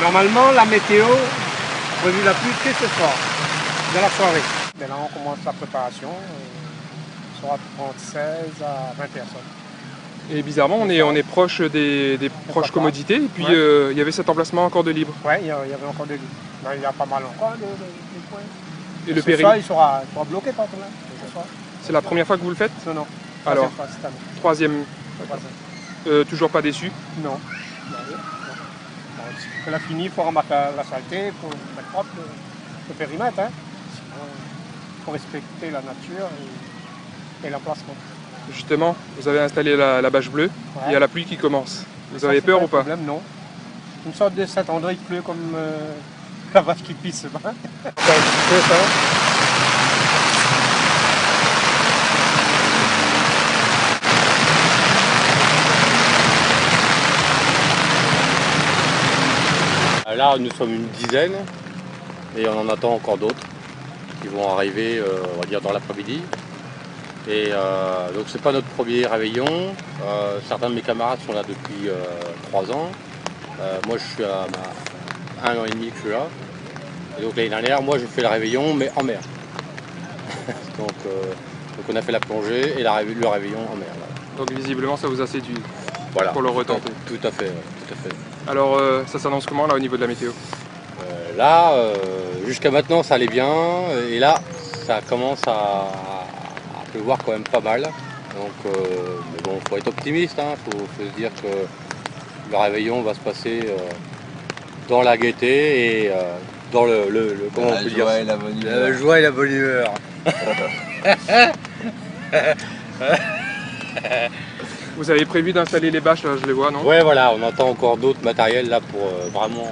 Normalement, la météo prévu la pluie que ce soir, dans la soirée. Mais là, on commence la préparation. On sera entre 16 à 20 personnes. Et bizarrement, on est proche des proches commodités. Et puis, il y avait cet emplacement encore de libre. Oui, il y avait encore de libre. Il y a pas mal encore de points. Et le Ce périmètre, soir, il sera bloqué par contre. c'est la première fois que vous le faites? Non, non. Alors, Fois cette année. troisième. Troisième. Toujours pas déçu? Non. Quand elle a fini, il faut remettre la saleté, il faut mettre propre le périmètre. Hein. Sinon, il faut respecter la nature et l'emplacement. Justement, vous avez installé la bâche bleue, il y a la pluie qui commence. Vous avez peur ou pas? Problème, non. Une sorte de Saint-André, il pleut comme la vache qui pisse. C'est un petit peu ça. Là, nous sommes une dizaine et on en attend encore d'autres qui vont arriver, on va dire, dans l'après-midi. Et donc, c'est pas notre premier réveillon. Certains de mes camarades sont là depuis 3 ans. Moi, je suis à 1 an et demi que je suis là. Et donc, l'année dernière, moi, j'ai fait le réveillon, mais en mer. donc, on a fait la plongée et le réveillon en mer. Voilà. Donc, visiblement, ça vous a séduit pour le retenter. Tout à fait, tout à fait. Alors, ça s'annonce comment là au niveau de la météo? Jusqu'à maintenant, ça allait bien. Et là, ça commence à pleuvoir quand même pas mal. Donc, mais bon, faut être optimiste. Faut se dire que le réveillon va se passer dans la gaieté et dans comment on peut dire, et la bonne humeur. la joie et la bonne humeur. Vous avez prévu d'installer les bâches, là, je les vois, non? Ouais, voilà, on entend encore d'autres matériels là pour vraiment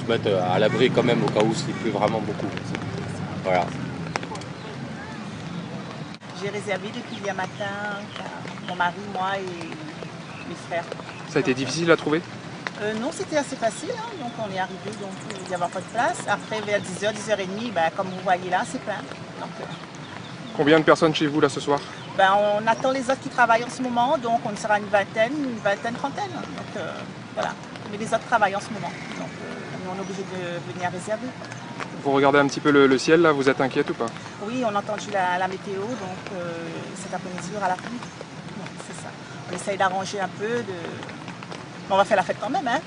se mettre à l'abri quand même au cas où s'il pleut vraiment beaucoup. Voilà. J'ai réservé depuis hier matin, mon mari, moi et mes frères. Ça a été difficile à trouver? Non, c'était assez facile, hein. Donc on est arrivé, donc il n'y avait pas de place. Après, vers 10h, 10h30, comme vous voyez là, c'est plein. Donc, Combien de personnes chez vous là ce soir? on attend les autres qui travaillent en ce moment, donc on sera une vingtaine, trentaine. Donc voilà, mais les autres travaillent en ce moment, donc on est obligé de venir réserver. Vous regardez un petit peu le ciel là, vous êtes inquiète ou pas? Oui, on a entendu la météo, donc cet après-midi il y aura la pluie. C'est ça. On essaye d'arranger un peu, mais on va faire la fête quand même, hein.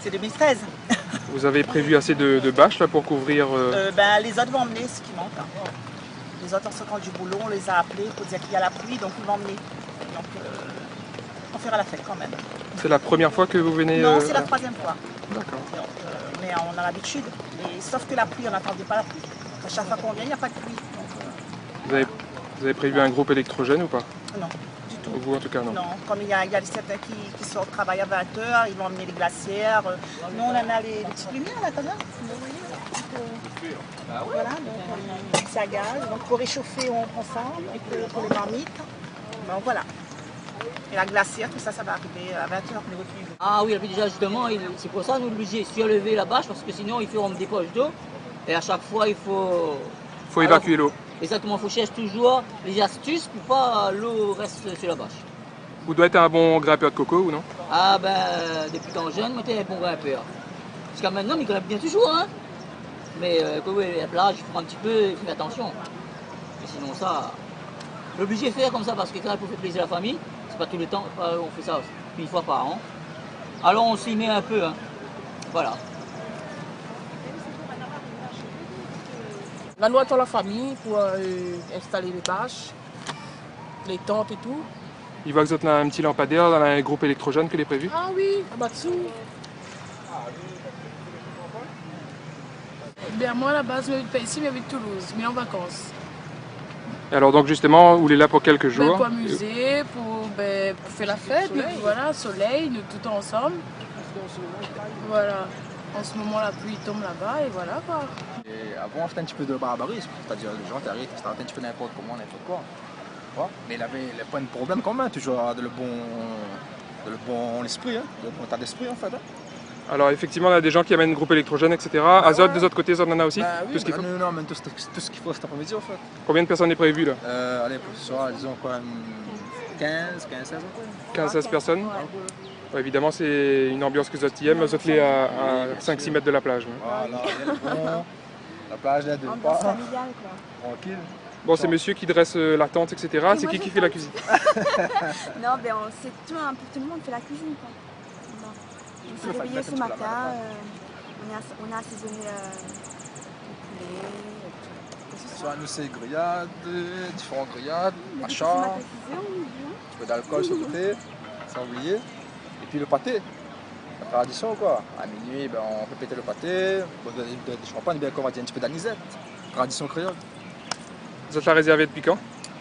C'est 2013. Vous avez prévu assez de bâches là pour couvrir Les autres vont emmener ce qui manque. Hein. Les autres, en sortant du boulot, on les a appelés pour dire qu'il y a la pluie, donc ils vont emmener. Donc on fera la fête quand même. C'est la première fois que vous venez? Non, c'est la troisième fois. D'accord. Mais on a l'habitude. Sauf que la pluie, on n'attendait pas la pluie. À chaque fois qu'on vient, il n'y a pas de pluie. Donc, vous avez prévu un groupe électrogène ou pas? Non, du tout. Vous en tout cas non? Non, comme il y a certains qui sortent travailler à 20h, ils vont emmener les glacières. Nous, on en a les petites lumières là, quand même. Vous voyez, voilà, donc c'est à gaz. Donc pour réchauffer, on prend ça. Et pour les marmites, voilà. Et la glacière, tout ça, ça va arriver à 20h. Ah oui, déjà justement, c'est pour ça qu'on est obligé de surlever la bâche, parce que sinon il feront des poches d'eau. Et à chaque fois, il faut... Faut évacuer l'eau. Exactement, il faut chercher toujours les astuces pour pas l'eau reste sur la bâche. Vous devez être un bon grimpeur de coco ou non? Ah depuis tant jeune, moi j'étais un bon grimpeur. Jusqu'à maintenant, il grimpe bien toujours, hein. Mais la plage, il faut un petit peu, il faut faire attention. Mais sinon ça, on est obligé de faire comme ça, parce que quand il faut faire plaisir à la famille, c'est pas tout le temps, on fait ça une fois par an. Alors on s'y met un peu, hein. Voilà. Là, nous attendons la famille pour installer les bâches, les tentes et tout. Il voit que vous êtes un petit lampadaire dans un groupe électrogène que les prévu? Ah oui, à Matsu. Moi, à la base, je ne vis pas ici, mais je vis de Toulouse, mais en vacances. Et alors donc justement, vous êtes là pour quelques jours? Pour amuser, pour faire la fête, et puis voilà, soleil, nous tout ensemble. Voilà. En ce moment, la pluie tombe là-bas et voilà quoi. Et avant, c'était un petit peu de barbarisme, c'est-à-dire les gens t'arrivent, c'était un petit peu n'importe comment, n'importe quoi. Ouais. Mais il avait le point de problème quand même, toujours le bon esprit, hein, le bon état d'esprit en fait. Hein. Alors effectivement, on a des gens qui amènent un groupe électrogène, etc. Azote, des autres côtés, ça en a aussi? Oui, tout ce qu'il faut. Nous amènons tout ce qu'il faut cet après-midi en fait. Combien de personnes est prévu là? Allez, pour ce soir, disons quoi, 15, 16 15-16 personnes? Ouais, évidemment, c'est une ambiance que Zot aime. Zot est à 5-6 mètres de la plage. Ouais. Voilà, il y a le bon, la plage là de Ambiance pas, familiale, quoi. tranquille. Bon, c'est monsieur qui dresse la tente, etc. C'est qui fait la cuisine? Non, ben c'est tout, un peu tout le monde fait la cuisine, quoi. Bon. On s'est réveillé ce matin, on a assaisonné le poulet. Soit nous c'est grillades, différentes grillades, achats, un peu d'alcool sur le côté, sans oublier. Et puis le pâté, la tradition quoi. À minuit, ben, on fait péter le pâté, du champagne, bien qu'on va dire un petit peu d'anisette. Tradition créole. Zot l'a réservé depuis quand?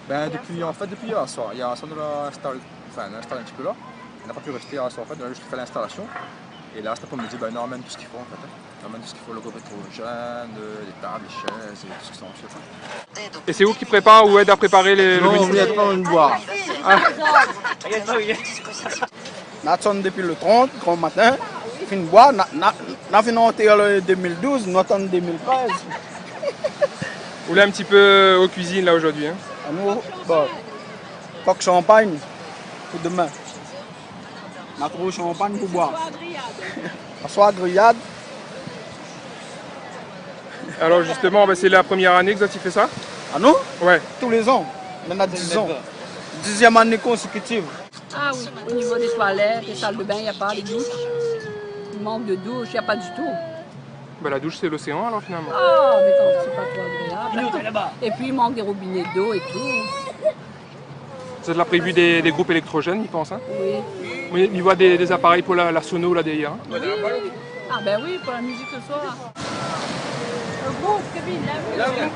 Ben, depuis hier soir. Il y a un nous l'a installé, un petit peu là. On n'a pas pu rester hier soir en fait, on a juste fait l'installation. Et là, cet après-midi, ben, on emmène tout ce qu'il faut en fait. On emmène tout ce qu'il faut, le gros pétrogène, les tables, les chaises, et tout ce qui sont en fait. Et c'est vous qui prépare ou aide à préparer le Non, menu? on vient pas une boire. On attend depuis le 30, grand matin. Fin de boire, on a fait en 2012, nous attendons 2013. Vous voulez un petit peu aux cuisines là aujourd'hui, hein? À nous, bon, coque champagne pour demain. On a trouvé champagne pour boire. Un soir grillade. Alors justement, c'est la première année que Zot fait ça? À nous, Ouais. tous les ans. On a 10 ans. 10e année consécutive. Ah oui, au niveau des toilettes, des salles de bain, il n'y a pas, les douches. Il manque de douche, il n'y a pas du tout. Bah, la douche, c'est l'océan alors finalement. Ah, mais quand c'est pas trop agréable. Et puis il manque des robinets d'eau et tout. Zot l'a prévu des groupes électrogènes, il pense, hein? Oui. Oui, il voit des appareils pour la sono là derrière. Hein? Oui. Ah ben oui, pour la musique ce soir. Le groupe, Kevin, lève.